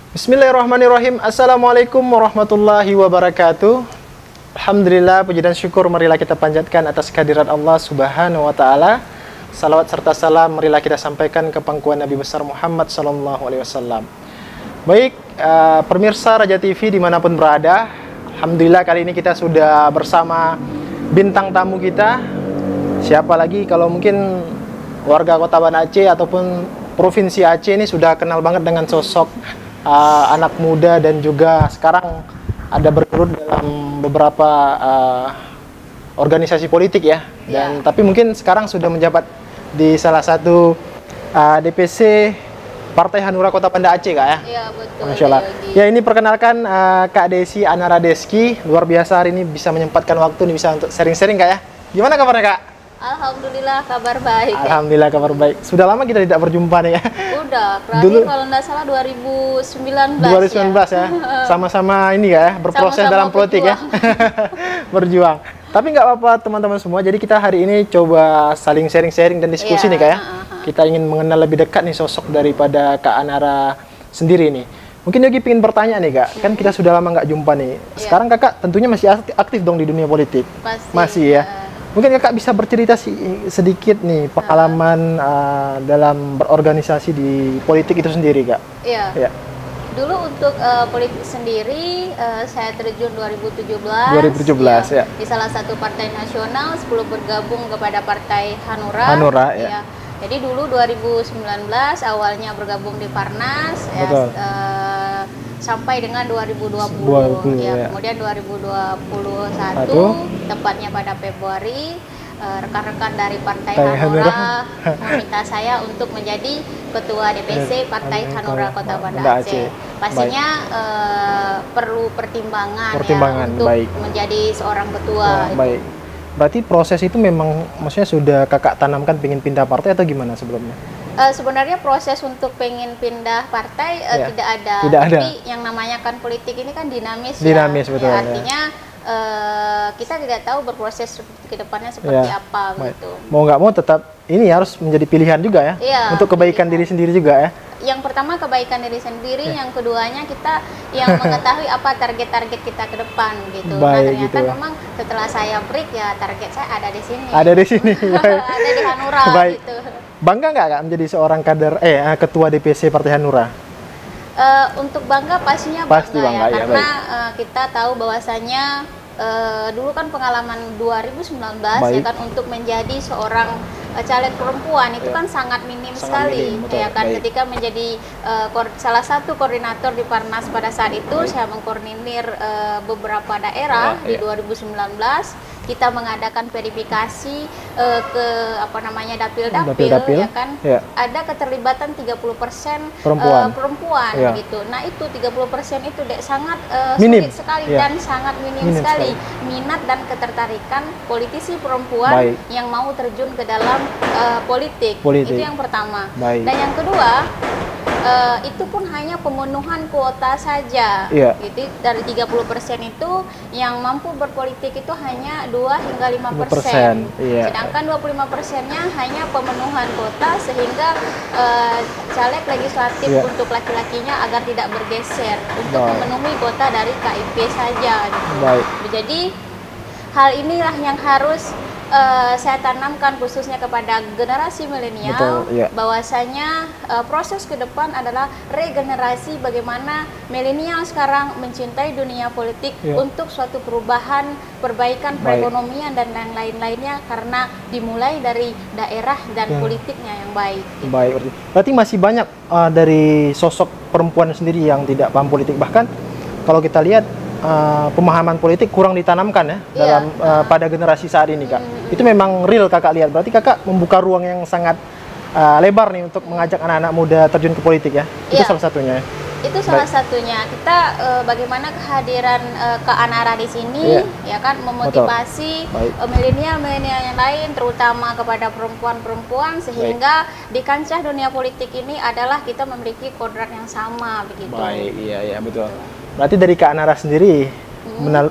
Bismillahirrahmanirrahim. Assalamualaikum warahmatullahi wabarakatuh. Alhamdulillah, puji dan syukur marilah kita panjatkan atas kehadirat Allah Subhanahu wa taala. Salawat serta salam marilah kita sampaikan ke pangkuan Nabi besar Muhammad sallallahu alaihi wasallam. Baik, pemirsa Raja TV dimanapun berada, alhamdulillah kali ini kita sudah bersama bintang tamu kita. Siapa lagi kalau mungkin warga Kota Banda Aceh ataupun Provinsi Aceh ini sudah kenal banget dengan sosok anak muda dan juga sekarang ada bergelut dalam beberapa organisasi politik ya. Dan tapi mungkin sekarang sudah menjabat di salah satu DPC Partai Hanura Kota Banda Aceh, Kak ya? Iya, betul. Masya Allah. Ya, ini perkenalkan Kak Desi Anara Deski. Luar biasa hari ini bisa menyempatkan waktu nih bisa untuk sharing-sharing, Kak ya. Gimana kabarnya, Kak? Alhamdulillah kabar baik. Alhamdulillah kabar baik. Sudah lama kita tidak berjumpa nih ya. Udah, terakhir Dulu, kalau nggak salah 2019 ya. Sama-sama ini ya, berproses Sama-sama dalam politik ya. Berjuang. Tapi nggak apa-apa teman-teman semua. Jadi kita hari ini coba saling sharing-sharing dan diskusi nih, Kak ya. Kita ingin mengenal lebih dekat nih sosok daripada Kak Anara sendiri nih. Mungkin Yogi ingin bertanya nih, Kak. Kan kita sudah lama nggak jumpa nih. Sekarang Kakak tentunya masih aktif dong di dunia politik. Pasti, masih ya. Mungkin Kakak bisa bercerita sedikit nih pengalaman dalam berorganisasi di politik itu sendiri, Kak. Iya. Ya. Dulu untuk politik sendiri saya terjun 2017. 2017 ya. Di salah satu partai nasional sebelum bergabung kepada Partai Hanura. Hanura ya. Jadi dulu 2019 awalnya bergabung di Parnas ya, sampai dengan 2020 ya. Kemudian 2021 tepatnya pada Februari rekan-rekan dari Partai Hanura meminta saya untuk menjadi ketua DPC Partai Hanura Kota Banda Aceh. Pastinya perlu pertimbangan ya untuk menjadi seorang ketua. Baik. Berarti proses itu memang maksudnya sudah Kakak tanamkan pengen pindah partai atau gimana sebelumnya? Sebenarnya proses untuk pengen pindah partai tidak ada. Tapi yang namanya kan politik ini kan dinamis ya. Betul. Ya, artinya kita tidak tahu berproses ke depannya seperti apa gitu. Mau nggak mau tetap ini harus menjadi pilihan juga ya, untuk kebaikan diri sendiri juga ya. Yang pertama kebaikan diri sendiri, yang keduanya kita yang mengetahui apa target-target kita ke depan gitu. Nah ternyata memang setelah saya break ya target saya ada di sini. Ada di sini. Ada di Hanura gitu. Bangga nggak, Kak, menjadi seorang kader ketua DPC Partai Hanura? Untuk bangga pastinya bangga ya, karena kita tahu bahwasanya dulu kan pengalaman 2019 ya kan untuk menjadi seorang caleg perempuan itu kan sangat minim sekali ya kan. Ketika menjadi salah satu koordinator di Parnas pada saat itu saya mengkoordinir beberapa daerah di 2019. Kita mengadakan verifikasi ke dapil-dapil ya kan. Ada keterlibatan 30% perempuan gitu. Nah, itu 30% itu sangat sulit sekali dan sangat minim sekali minat dan ketertarikan politisi perempuan yang mau terjun ke dalam politik. Itu yang pertama. Dan yang kedua, itu pun hanya pemenuhan kuota saja. Jadi dari 30% itu yang mampu berpolitik itu hanya 2 hingga 5%. Sedangkan 25%-nya hanya pemenuhan kuota sehingga caleg legislatif untuk laki-lakinya agar tidak bergeser untuk memenuhi kuota dari KIP saja gitu. Jadi hal inilah yang harus saya tanamkan khususnya kepada generasi milenial bahwasanya proses ke depan adalah regenerasi bagaimana milenial sekarang mencintai dunia politik untuk suatu perubahan, perbaikan perekonomian dan lain-lainnya karena dimulai dari daerah dan politiknya yang baik. Gitu. Berarti masih banyak dari sosok perempuan sendiri yang tidak paham politik, bahkan kalau kita lihat pemahaman politik kurang ditanamkan ya dalam pada generasi saat ini, Kak. Itu memang real Kakak lihat. Berarti Kakak membuka ruang yang sangat lebar nih untuk mengajak anak-anak muda terjun ke politik ya. Itu salah satunya. Itu salah satunya. Kita bagaimana kehadiran Kak Anara di sini ya kan memotivasi milenial-milenial yang lain terutama kepada perempuan-perempuan sehingga di kancah dunia politik ini adalah kita memiliki kodrat yang sama begitu. Iya betul. Berarti dari Kak Anara sendiri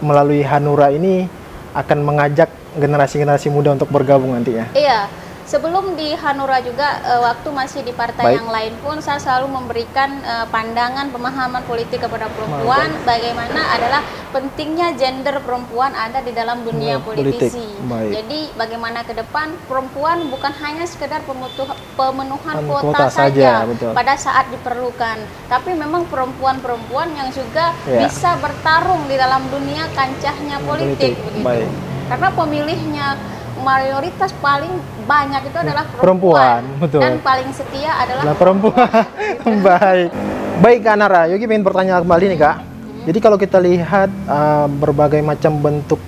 melalui Hanura ini akan mengajak generasi-generasi muda untuk bergabung nantinya. Iya. Sebelum di Hanura juga, waktu masih di partai yang lain pun saya selalu memberikan pandangan pemahaman politik kepada perempuan, bagaimana adalah pentingnya gender perempuan ada di dalam dunia politisi. Jadi bagaimana ke depan perempuan bukan hanya sekedar pemenuhan kuota saja pada saat diperlukan, tapi memang perempuan-perempuan yang juga bisa bertarung di dalam dunia kancahnya politik begitu. Karena pemilihnya mayoritas paling banyak itu adalah perempuan, betul. Dan paling setia adalah perempuan. Baik Kak Nara, Yogi ingin bertanya kembali nih Kak. Jadi kalau kita lihat berbagai macam bentuk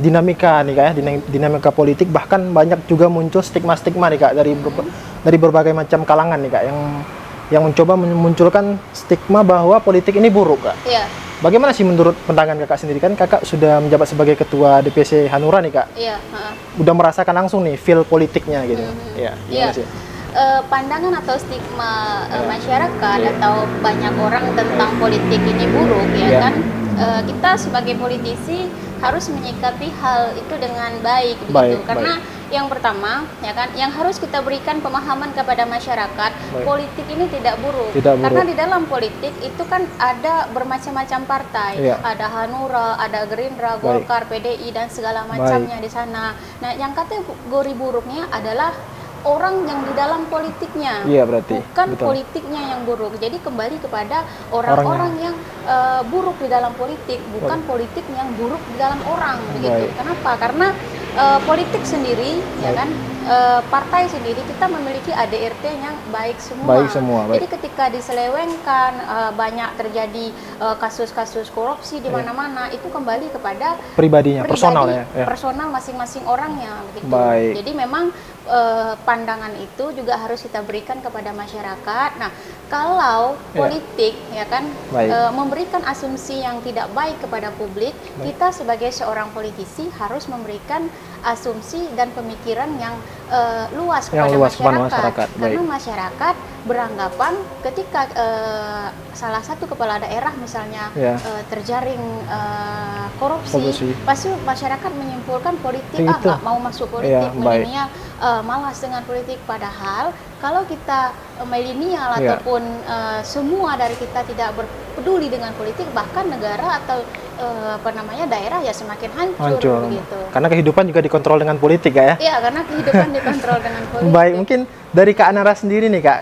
dinamika nih Kak ya, dinamika politik, bahkan banyak juga muncul stigma-stigma nih Kak dari berbagai macam kalangan nih Kak yang mencoba memunculkan stigma bahwa politik ini buruk Kak. Iya. Bagaimana sih menurut pandangan Kakak sendiri? Kan Kakak sudah menjabat sebagai ketua DPC Hanura nih Kak. Iya. Udah merasakan langsung nih feel politiknya gitu. Iya. Pandangan atau stigma masyarakat atau banyak orang tentang politik ini buruk ya kan. Kita sebagai politisi harus menyikapi hal itu dengan baik begitu. Karena yang pertama ya kan, yang harus kita berikan pemahaman kepada masyarakat, politik ini tidak buruk. Karena di dalam politik itu kan ada bermacam-macam partai, ada Hanura, ada Gerindra, Golkar, PDI dan segala macamnya di sana. Nah, yang kategori buruknya adalah orang yang di dalam politiknya, bukan politiknya yang buruk. Jadi kembali kepada orang-orang yang buruk di dalam politik, bukan politik yang buruk di dalam orang begitu. Kenapa? Karena politik sendiri ya kan, partai sendiri kita memiliki ADRT yang baik semua. Jadi ketika diselewengkan banyak terjadi kasus-kasus korupsi di mana-mana, itu kembali kepada pribadi, personal masing-masing orangnya begitu. Jadi memang pandangan itu juga harus kita berikan kepada masyarakat. Nah, kalau politik ya kan memberikan asumsi yang tidak baik kepada publik, kita sebagai seorang politisi harus memberikan asumsi dan pemikiran yang luas kepada masyarakat. Karena masyarakat beranggapan ketika salah satu kepala daerah misalnya terjaring korupsi, pasti masyarakat menyimpulkan politik nggak mau masuk politik, milenial malas dengan politik. Padahal kalau kita milenial ataupun semua dari kita tidak peduli dengan politik, bahkan negara atau daerah ya semakin hancur begitu. Karena kehidupan juga dikontrol dengan politik ya? Iya, karena kehidupan dikontrol dengan politik. Baik, mungkin dari Kak Nara sendiri nih Kak,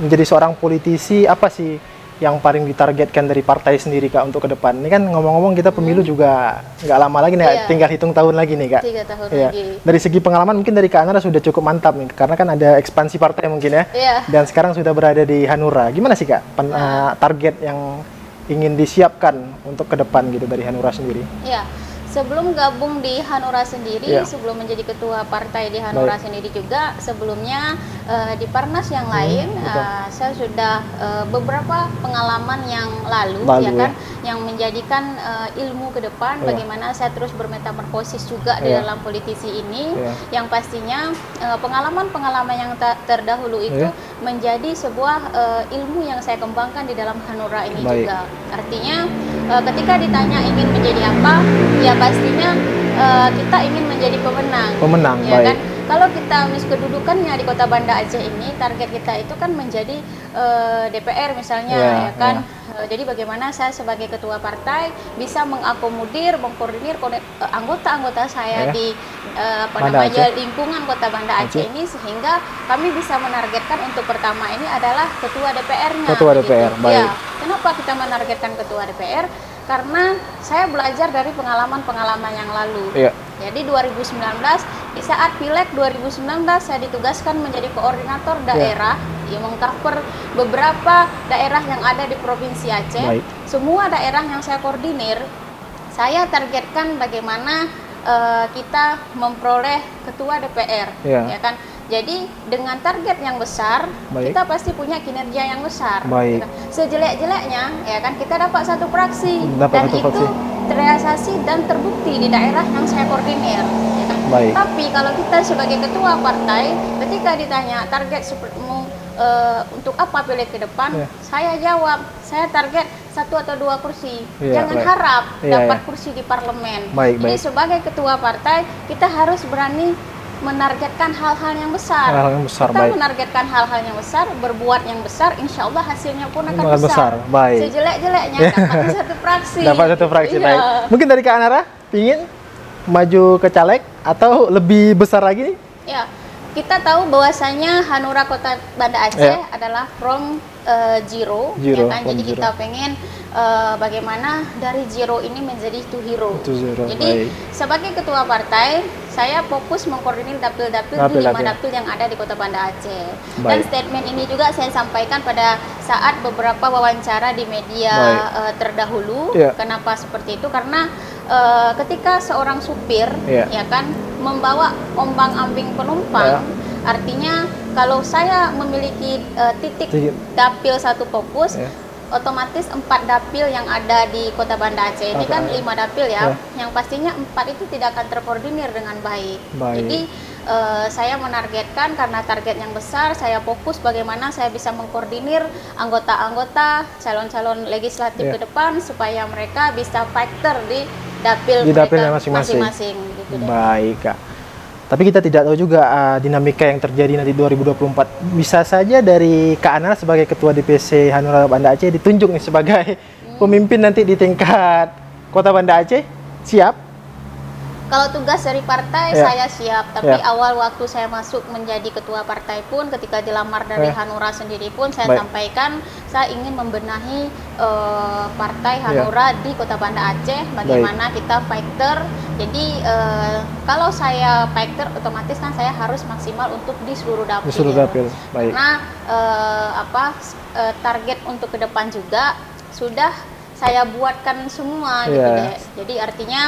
menjadi seorang politisi, apa sih yang paling ditargetkan dari partai sendiri Kak untuk ke depan? Ini kan ngomong-ngomong kita pemilu juga nggak lama lagi nih, tinggal hitung tahun lagi nih Kak. 3 tahun lagi. Dari segi pengalaman mungkin dari Kak Nara sudah cukup mantap nih, karena kan ada ekspansi partai mungkin ya. Dan sekarang sudah berada di Hanura. Gimana sih Kak target yang ingin disiapkan untuk ke depan gitu dari Hanura sendiri? Sebelum gabung di Hanura sendiri, sebelum menjadi ketua partai di Hanura sendiri juga, sebelumnya di Parnas yang lain, saya sudah beberapa pengalaman yang lalu ya kan, yang menjadikan ilmu ke depan, bagaimana saya terus bermetamorfosis juga di dalam politisi ini, yang pastinya pengalaman-pengalaman yang terdahulu itu menjadi sebuah ilmu yang saya kembangkan di dalam Hanura ini juga. Artinya ketika ditanya ingin menjadi apa, ya pastinya kita ingin menjadi pemenang ya kan. Kalau kita kedudukannya di Kota Banda Aceh ini, target kita itu kan menjadi DPR misalnya ya kan. Jadi bagaimana saya sebagai ketua partai bisa mengakomodir, mengkoordinir anggota-anggota saya di lingkungan Kota Banda Aceh ini, sehingga kami bisa menargetkan untuk pertama ini adalah ketua DPR-nya. Ketua DPR, baik. Kenapa kita menargetkan ketua DPR? Karena saya belajar dari pengalaman-pengalaman yang lalu. Jadi 2019, di saat Pileg 2019 saya ditugaskan menjadi koordinator daerah yang mengcover beberapa daerah yang ada di Provinsi Aceh. Semua daerah yang saya koordinir, saya targetkan bagaimana kita memperoleh ketua DPR, ya kan. Jadi dengan target yang besar, kita pasti punya kinerja yang besar. Sejelek-jeleknya, ya kan, kita dapat satu fraksi, dan itu terrealisasi dan terbukti di daerah yang saya koordinir. Ya kan? Tapi kalau kita sebagai ketua partai, ketika ditanya target untuk apa pilih ke depan, saya jawab, saya target 1 atau 2 kursi. Jangan harap dapat kursi di parlemen. Jadi sebagai ketua partai, kita harus berani menargetkan hal-hal yang besar. Hal-hal yang besar, kita baik. menargetkan hal-hal yang besar, berbuat yang besar, insya Allah hasilnya pun akan Besar, besar. baik. Sejelek-jeleknya dapat satu fraksi. Dapat satu fraksi, Iya. baik. Mungkin dari Kak Anara, ingin maju ke caleg atau lebih besar lagi nih? Ya, kita tahu bahwasanya Hanura Kota Banda Aceh Ya. adalah from zero, Zero, ya kan? from Jadi zero. kita pengen bagaimana dari zero ini menjadi to hero. To zero, Jadi baik. sebagai ketua partai, saya fokus mengkoordinir dapil-dapil di 5 dapil yang ada di Kota Banda Aceh. Dan Baik. statement ini juga saya sampaikan pada saat beberapa wawancara di media terdahulu. Ya. Kenapa seperti itu? Karena ketika seorang supir, Ya. ya kan, membawa ombang-ambing penumpang, Ya. artinya kalau saya memiliki titik dapil satu fokus, Ya. otomatis 4 dapil yang ada di Kota Banda Aceh ini kan 5 dapil ya, yang pastinya 4 itu tidak akan terkoordinir dengan baik. Jadi saya menargetkan, karena target yang besar, saya fokus bagaimana saya bisa mengkoordinir anggota-anggota calon-calon legislatif ke depan supaya mereka bisa fighter di dapil dapilnya mereka masing-masing. Gitu deh. Baik, Kak. Tapi kita tidak tahu juga dinamika yang terjadi nanti 2024. Bisa saja dari Kak Ana sebagai Ketua DPC Hanura Banda Aceh ditunjuk nih sebagai pemimpin nanti di tingkat Kota Banda Aceh. Siap? Kalau tugas dari partai Ya. saya siap, tapi Ya. awal waktu saya masuk menjadi ketua partai pun, ketika dilamar dari Hanura sendiri pun saya Baik. sampaikan saya ingin membenahi partai Hanura di Kota Banda Aceh, bagaimana kita fighter. Jadi kalau saya fighter, otomatis kan saya harus maksimal untuk di seluruh dapil. Di seluruh dapil, baik. Karena target untuk ke depan juga sudah saya buatkan semua gitu Ya. deh. Jadi artinya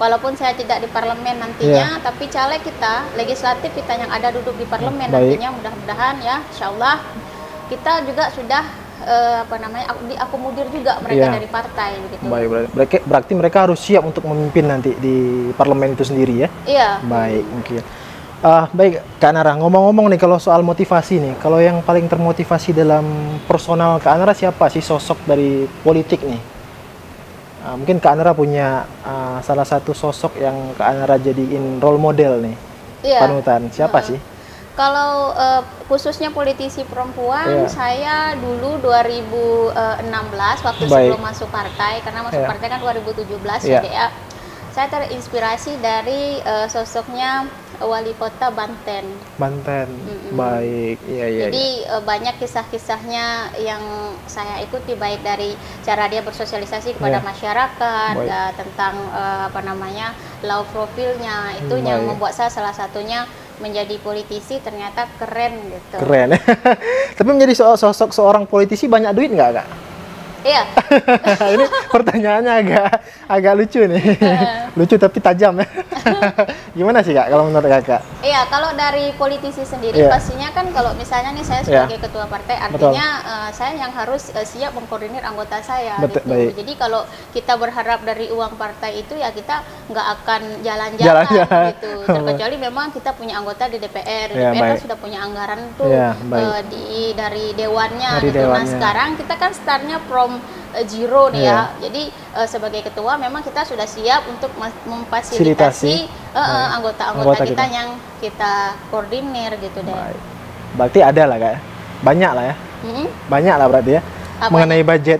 walaupun saya tidak di parlemen nantinya, tapi caleg kita, legislatif kita yang ada duduk di parlemen nantinya, mudah-mudahan ya, insya Allah kita juga sudah diakomodir juga mereka dari partai begitu. Baik, berarti mereka harus siap untuk memimpin nanti di parlemen itu sendiri ya? Iya. Baik, mungkin. Baik, Kak Nara, ngomong-ngomong nih kalau soal motivasi nih, kalau yang paling termotivasi dalam personal Kak Nara siapa sih sosok dari politik nih? Mungkin Kak Nara punya salah satu sosok yang Kak Nara jadiin role model nih, panutan. Siapa sih? Kalau khususnya politisi perempuan, saya dulu 2016 waktu sebelum masuk partai, karena masuk partai kan 2017 ya, saya terinspirasi dari sosoknya Wali Kota Banten. Baik, iya. Jadi banyak kisah-kisahnya yang saya ikuti, baik dari cara dia bersosialisasi kepada masyarakat, tentang low profilnya, itu yang membuat saya salah satunya menjadi politisi ternyata keren gitu. Keren. Tapi menjadi sosok seorang politisi banyak duit nggak, Kak? Iya. Ini pertanyaannya agak lucu nih. Lucu tapi tajam ya. Gimana sih, Kak, kalau menurut Kakak? Iya, kalau dari politisi sendiri pastinya kan kalau misalnya nih saya sebagai ketua partai, artinya saya yang harus siap mengkoordinir anggota saya gitu. Jadi kalau kita berharap dari uang partai itu ya kita nggak akan jalan-jalan gitu. Terkecuali memang kita punya anggota di DPR. DPR kan sudah punya anggaran tuh dari dewannya gitu. Nah, sekarang kita kan startnya from zero nih ya. Jadi sebagai ketua memang kita sudah siap untuk memfasilitasi anggota-anggota kita yang kita koordinir gitu deh. Berarti ada lah, Kak. Banyak lah ya. Banyak lah berarti ya. Mengenai budget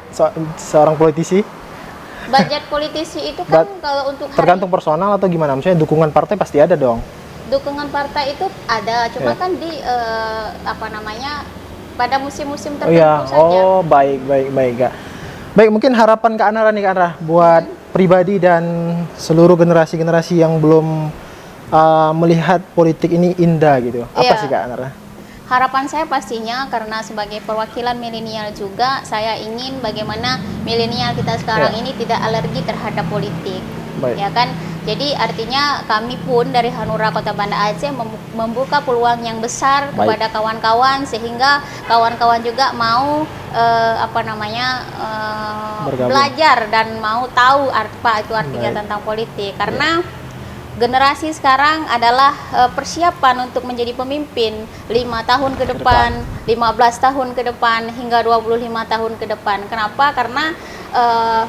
seorang politisi. Budget politisi itu kan kalau untuk tergantung personal atau gimana? Misalnya dukungan partai pasti ada dong. Dukungan partai itu ada, cuma kan di pada musim-musim tertentu saja. Oh, baik, Kak. Baik, mungkin harapan Kak Anara nih, Kak Anara, buat pribadi dan seluruh generasi-generasi yang belum melihat politik ini indah gitu. Apa sih, Kak Anara? Harapan saya pastinya, karena sebagai perwakilan milenial juga, saya ingin bagaimana milenial kita sekarang ini tidak alergi terhadap politik. Ya kan? Jadi artinya kami pun dari Hanura Kota Banda Aceh membuka peluang yang besar kepada kawan-kawan, sehingga kawan-kawan juga mau belajar dan mau tahu apa itu artinya tentang politik. Karena generasi sekarang adalah persiapan untuk menjadi pemimpin 5 tahun ke depan, 15 tahun ke depan, hingga 25 tahun ke depan. Kenapa? Karena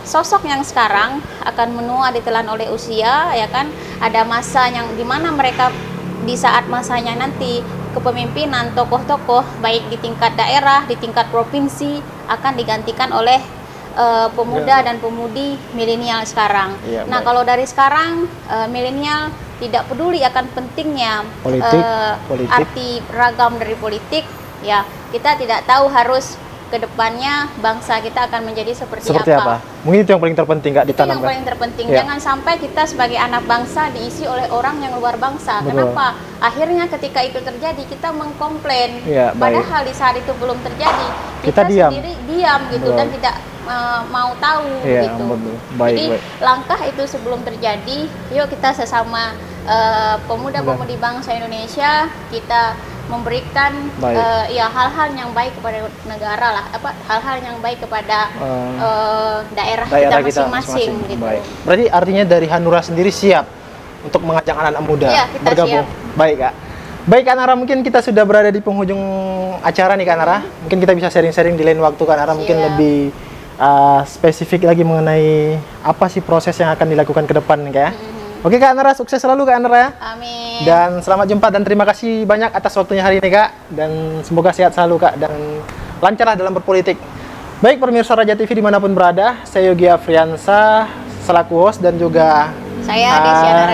sosok yang sekarang akan menua ditelan oleh usia, ya kan? Ada masa yang dimana mereka di saat masanya nanti kepemimpinan tokoh-tokoh baik di tingkat daerah, di tingkat provinsi akan digantikan oleh pemuda dan pemudi milenial sekarang. Nah, kalau dari sekarang milenial tidak peduli akan pentingnya politik. Arti ragam dari politik, ya kita tidak tahu harus kedepannya bangsa kita akan menjadi seperti apa. Mungkin itu yang paling terpenting, Kak, ditanamkan. Itu yang paling terpenting. Jangan sampai kita sebagai anak bangsa diisi oleh orang yang luar bangsa. Kenapa? Akhirnya ketika itu terjadi kita mengkomplain. Padahal di saat itu belum terjadi, kita sendiri diam gitu dan tidak mau tahu gitu. Jadi langkah itu sebelum terjadi, yuk kita sesama pemuda-pemudi bangsa Indonesia kita memberikan hal-hal yang baik kepada negara lah, hal-hal yang baik kepada daerah kita masing-masing gitu. Berarti artinya dari Hanura sendiri siap untuk mengajak anak-anak muda bergabung. Siap. Baik, Kak. Baik, Kak Nara, mungkin kita sudah berada di penghujung acara nih, Kak Nara. Mungkin kita bisa sharing-sharing di lain waktu, Kak Nara. Mungkin lebih spesifik lagi mengenai apa sih proses yang akan dilakukan ke depan, Kak ya. Oke, Kak Nara, sukses selalu, Kak Nara. Amin. Dan selamat jumpa dan terima kasih banyak atas waktunya hari ini, Kak. Dan semoga sehat selalu, Kak, dan lancarlah dalam berpolitik. Baik, pemirsa Raja TV dimanapun berada, saya Yogi Afriansa selaku host dan juga saya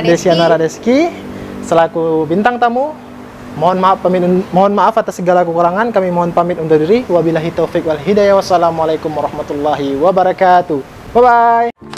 Desiana Radeski selaku bintang tamu. Mohon maaf atas segala kekurangan. Kami mohon pamit undur diri. Wabillahi taufik wal hidayah. Wassalamualaikum warahmatullahi wabarakatuh. Bye bye.